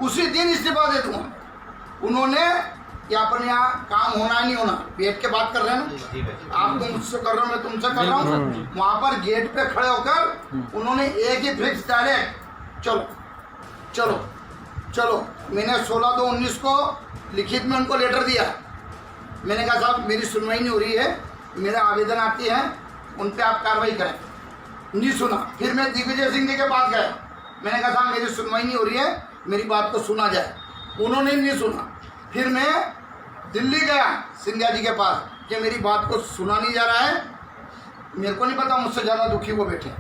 उसी दिन इस्तीफा दे दूंगा। उन्होंने यहाँ पर यहाँ काम होना नहीं होना, बैठ के बात कर रहे हैं ना, आप तो मुझसे कर रहे हो, मैं तुमसे कर रहा हूँ। वहाँ पर गेट पे खड़े होकर उन्होंने एक ही फिक्स डायरेक्ट चलो चलो चलो। मैंने 16/2/19 को लिखित में उनको लेटर दिया। मैंने कहा साहब मेरी सुनवाई नहीं हो रही है, मेरे आवेदन आती हैं, उन पर आप कार्रवाई करें। नहीं सुना। फिर मैं दिग्विजय सिंह जी के पास गया। मैंने कहा साहब मेरी सुनवाई नहीं हो रही है, मेरी बात को सुना जाए। उन्होंने नहीं सुना। फिर मैं दिल्ली गया सिंधिया जी के पास कि मेरी बात को सुना नहीं जा रहा है। मेरे को नहीं पता मुझसे ज़्यादा दुखी वो बैठे,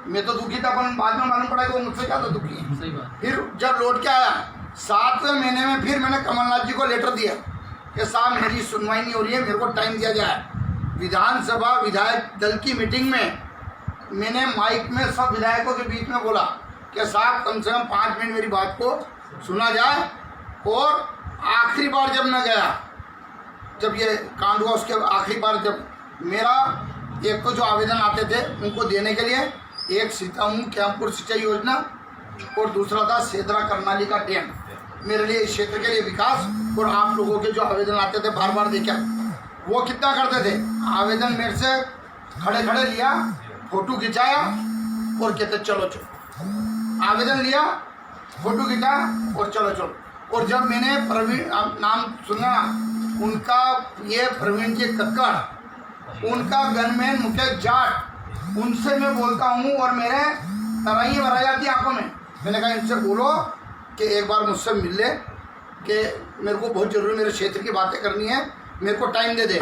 मैं तो दुखी था, पर बाद में मालूम पड़ा कि वो मुझसे ज़्यादा दुखी है। फिर जब लौट के आया 7वें महीने में फिर मैंने कमलनाथ जी को लेटर दिया कि साहब मेरी सुनवाई नहीं हो रही है, मेरे को टाइम दिया जाए। विधानसभा विधायक दल की मीटिंग में मैंने माइक में सब विधायकों के बीच में बोला कि साहब कम से कम 5 मिनट मेरी बात को सुना जाए। और आखिरी बार जब मैं गया, जब ये कांड हुआ उसके आखिरी बार जब मेरा एक तो जो आवेदन आते थे उनको देने के लिए, एक सीतामऊ कैंपुर सिंचाई योजना और दूसरा था सेदरा करनाली का डैम, मेरे लिए इस क्षेत्र के लिए विकास। और आप लोगों के जो आवेदन आते थे बार बार देखा, वो कितना करते थे, आवेदन मेरे से खड़े खड़े लिया, फोटो खिंचाया और कहते चलो चलो। आवेदन लिया, फोटो खिंचा और चलो चलो। और जब मैंने प्रवीण नाम सुना उनका, ये प्रवीण जी कक्कड़, उनका गनमैन मुकेश जाट, उनसे मैं बोलता हूँ और मेरे तराई भरा जाती आंखों में। मैंने कहा इनसे बोलो कि एक बार मुझसे मिल ले, कि मेरे को बहुत ज़रूरी मेरे क्षेत्र की बातें करनी है, मेरे को टाइम दे दे।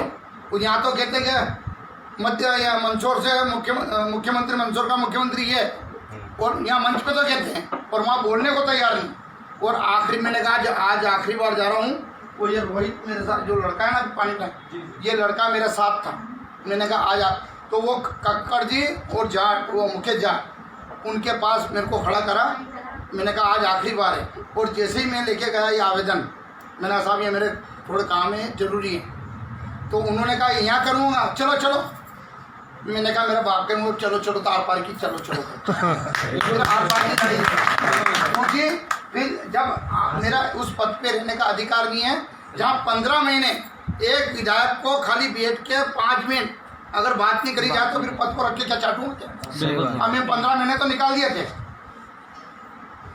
वो यहाँ तो कहते कि मध्य या मंदसौर से मुख्यमंत्री मंदसौर का मुख्यमंत्री ये, और यहाँ मंच पे तो कहते हैं और वहाँ बोलने को तैयार नहीं। और आखिरी मैंने कहा आज आखिरी बार जा रहा हूँ। वो ये रोहित मेरे साथ जो लड़का है ना पानी का, ये लड़का मेरे साथ था। मैंने कहा आज तो वो कक्कड़ जी और जाट, वो मुकेश जाट, उनके पास मेरे को खड़ा करा। मैंने कहा आज आखिरी बार है। और जैसे ही मैं लेके गया ये आवेदन, मैंने कहा साहब ये मेरे थोड़े काम है, ज़रूरी है। तो उन्होंने कहा यहाँ करूँगा, चलो चलो। मैंने कहा मेरा बाप के मुँह चलो चलो तो आर पार की चलो चलो आर पार की लड़ी। क्योंकि फिर जब मेरा उस पद पे रहने का अधिकार नहीं है, जहाँ 15 महीने एक विधायक को खाली बैठ के 5 मिनट अगर बात नहीं करी जाए तो फिर पद को रख के क्या चाटूँ क्या? हमें 15 महीने तो निकाल दिए थे,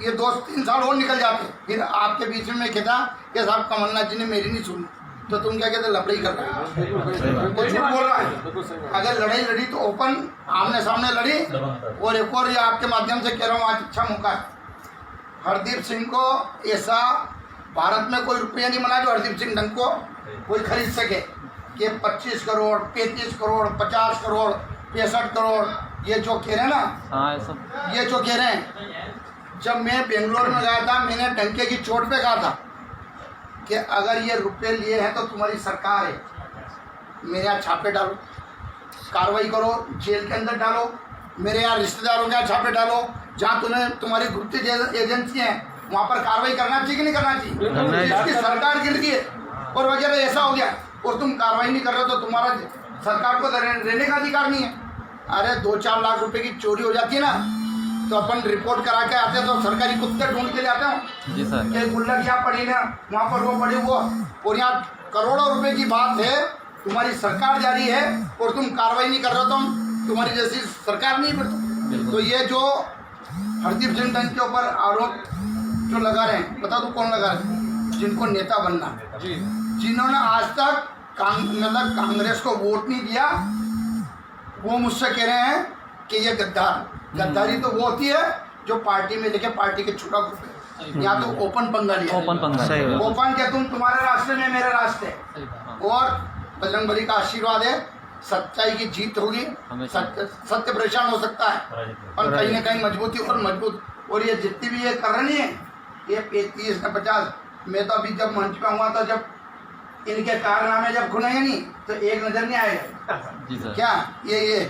ये 2-3 साल और निकल जाते। फिर आपके बीच में मैं कहता कि साहब कमलनाथ जी ने मेरी नहीं सुनी, तो तुम क्या कहते लड़ाई कर रहे हो, कुछ बोल रहा है। अगर लड़ाई लड़ी तो ओपन आमने सामने लड़ी। और एक और ये आपके माध्यम से कह रहा हूँ, आज अच्छा मौका है। हरदीप सिंह को ऐसा भारत में कोई रुपया नहीं मिला जो हरदीप सिंह ढंग को कोई खरीद सके, कि 25 करोड़ 35 करोड़ 50 करोड़ 65 करोड़ ये जो कह रहे हैं ना, ये जो कह रहे हैं। जब मैं बेंगलोर में गया था, मैंने डंके की चोट पे कहा था कि अगर ये रुपये लिए हैं तो तुम्हारी सरकार है, मेरे यहाँ छापे डालो, कार्रवाई करो, जेल के अंदर डालो, मेरे यहाँ रिश्तेदारों के यहाँ छापे डालो, जहाँ तुम्हारी गुप्त एजेंसी है वहाँ पर कार्रवाई करना चाहिए कि नहीं करना चाहिए? इसकी सरकार गिर गई है और वगैरह ऐसा हो गया, और तुम कार्रवाई नहीं कर रहे हो तो तुम्हारा सरकार को रहने का अधिकार नहीं है। अरे 2-4 लाख रुपए की चोरी हो जाती है ना, तो अपन रिपोर्ट करा के आते हैं तो सरकारी कुत्ते ढूंढ के ले आते हो कि गुल्लक यहाँ पड़ी ना, वहाँ पर वो पड़ी वो, और यहाँ करोड़ों रुपए की बात है, तुम्हारी सरकार जारी है और तुम कार्रवाई नहीं कर रहे हो, तो तुम्हारी जैसी सरकार नहीं फिर। तो ये जो हरदीप सिंह ढंग के ऊपर आरोप जो लगा रहे हैं, बता दो कौन लगा रहे हैं? जिनको नेता बनना, जिन्होंने आज तक मतलब कांग्रेस को वोट नहीं दिया, वो मुझसे कह रहे हैं कि ये गद्दारी तो वो होती है जो पार्टी में लेके पार्टी के छुटा ग्रुप या तो ओपन पंगा लिया, ओपन के तुम्हारे रास्ते में मेरे रास्ते। और बजरंगबली का आशीर्वाद है, सच्चाई की जीत होगी, सत्य परेशान हो सकता है और कहीं ना कहीं मजबूती और मजबूत। और ये जितनी भी ये कर रही है, ये 35 न 50, मैं तो अभी जब मंच पे हुआ था, जब इनके कारनामे जब खुलेंगे नहीं तो एक नजर नहीं आएगा क्या ये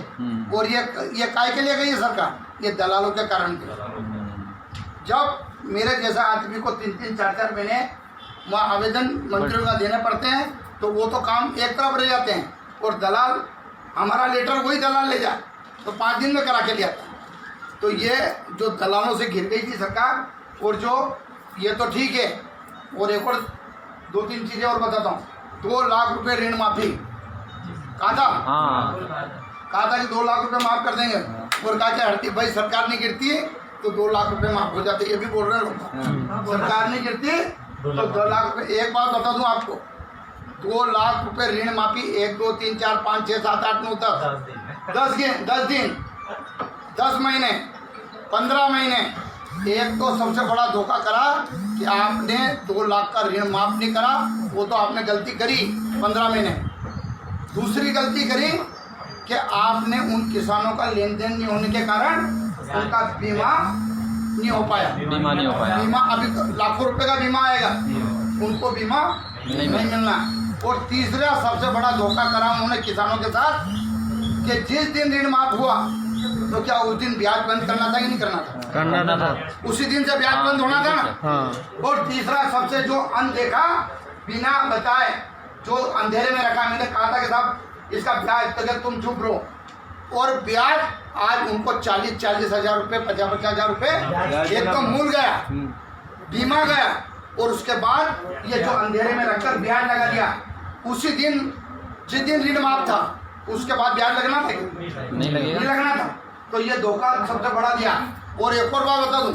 और ये काय के लिए गई है सरकार? ये दलालों के कारण के। जब मेरे जैसा आदमी को 3-3 4-4 महीने वहाँ आवेदन मंत्रियों का देने पड़ते हैं, तो वो तो काम एक तरफ रह जाते हैं, और दलाल हमारा लेटर वही दलाल ले जाए तो 5 दिन में करा के ले आता है। तो ये जो दलालों से घिर गई थी सरकार, और जो ये तो ठीक है। और एक और 2-3 चीज़ें और बताता हूँ। 2 लाख रुपए ऋण माफ़ी कहा था, कहा था कि 2 लाख रुपए माफ़ कर देंगे। और कहा कि हड़ती भाई सरकार नहीं गिरती है तो 2 लाख रुपए माफ़ हो जाते। ये भी बोल रहे हैं लोग, सरकार नहीं गिरती तो 2 लाख रुपए। एक बात बता दूं आपको, 2 लाख रुपए ऋण माफ़ी 1 2 3 4 5 6 7 8 9 10 दिन 10 महीने 15 महीने। एक तो सबसे बड़ा धोखा करा कि आपने 2 लाख का ऋण माफ नहीं करा, वो तो आपने गलती करी 15 महीने। दूसरी गलती करी कि आपने उन किसानों का लेन देन नहीं होने के कारण उनका बीमा नहीं हो पाया। बीमा अभी लाखों रुपए का बीमा आएगा, उनको बीमा नहीं मिलना। और तीसरा सबसे बड़ा धोखा करा उन्होंने किसानों के साथ कि जिस दिन ऋण माफ हुआ तो क्या उस दिन ब्याज बंद करना था कि नहीं करना था? करना था। उसी दिन से ब्याज बंद होना था ना। हाँ। और तीसरा सबसे जो अनदेखा बिना बताए जो अंधेरे में रखा, मैंने कहा था कि साहब इसका ब्याज तक तुम चुप रहो, और ब्याज आज उनको 40-40 हज़ार रुपये 50-50 हज़ार रुपये एक तो मूल गया, बीमा गया, और उसके बाद ये जो अंधेरे में रखकर ब्याज लगा दिया। उसी दिन जिस दिन ऋण माफ था उसके बाद ब्याज लगना था, नहीं लगना था। तो ये धोखा सबसे बड़ा दिया। और एक और बात बता दूं,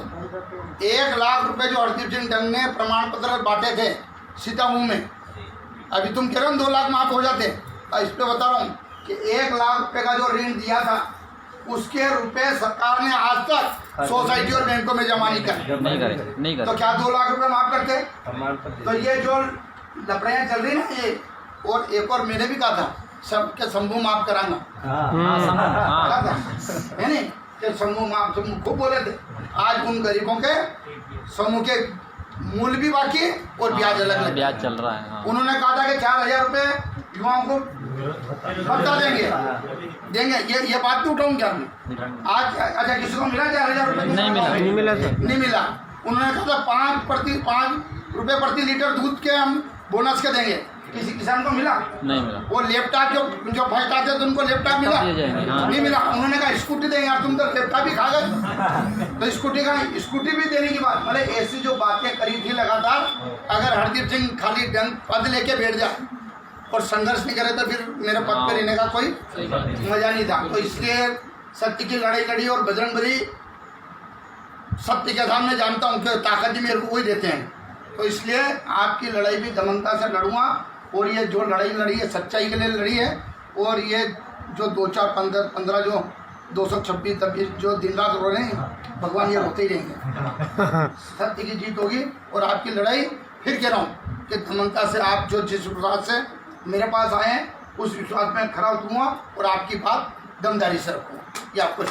1 लाख रुपए जो हरदीप सिंह डंग ने प्रमाण पत्र बांटे थे सीतामऊ में, अभी तुम कह रहे हो 2 लाख माफ हो जाते, इस पे बता रहा हूँ कि 1 लाख रुपए का जो ऋण दिया था उसके रुपए सरकार ने आज तक सोसाइटी और बैंकों में जमा नहीं करे। तो क्या 2 लाख रुपए माफ करते? तो ये जो लफड़ियाँ चल रही ना ये, और एक और मैंने भी कहा था सबके शंभू माफ कराना, है नहीं कि शंभू माफ, शंभू खूब बोले थे। आज उन गरीबों के समूह के मूल भी बाकी और ब्याज अलग ब्याज चल रहा है। उन्होंने कहा था कि 4,000 रुपये युवाओं को बता देंगे। ये बात तो उठाऊँ क्या आज? अच्छा, किसी को मिला 4,000 रुपये? नहीं मिला। उन्होंने कहा था 5 रुपये प्रति लीटर दूध के हम बोनस के देंगे। किसी किसान को मिला? नहीं मिला। वो लैपटॉप जो फर्स्ट आते तो उनको लैपटॉप मिला? नहीं मिला। उन्होंने कहा स्कूटी देंगे यार, तुम तो लैपटॉप भी खा गए। तो स्कूटी भी देने की बात, मतलब ऐसी जो बातें करी थी लगातार, अगर हरदीप सिंह खाली डंग पद लेके बैठ जाए और संघर्ष नहीं करे तो फिर मेरे पद पर रहने का कोई मजा नहीं था। तो इसलिए सत्य की लड़ाई लड़ी, और बजरंगबली सत्य के सामने जानता हूँ कि ताकत भी मेरे को वही देते हैं। तो इसलिए आपकी लड़ाई भी दमनता से लड़ूंगा, और ये जो लड़ाई लड़ी है सच्चाई के लिए लड़ी है। और ये जो 2 4 15 जो 226 जो दिन रात रो रहे हैं, भगवान ये रोते ही रहेंगे। सत्य की जीत होगी। और आपकी लड़ाई फिर कह रहा हूँ कि दमनता से आप जो जिस विश्वास से मेरे पास आए हैं उस विश्वास में खरा उतरूँगा और आपकी बात दमदारी से रखूँगा। ये आपको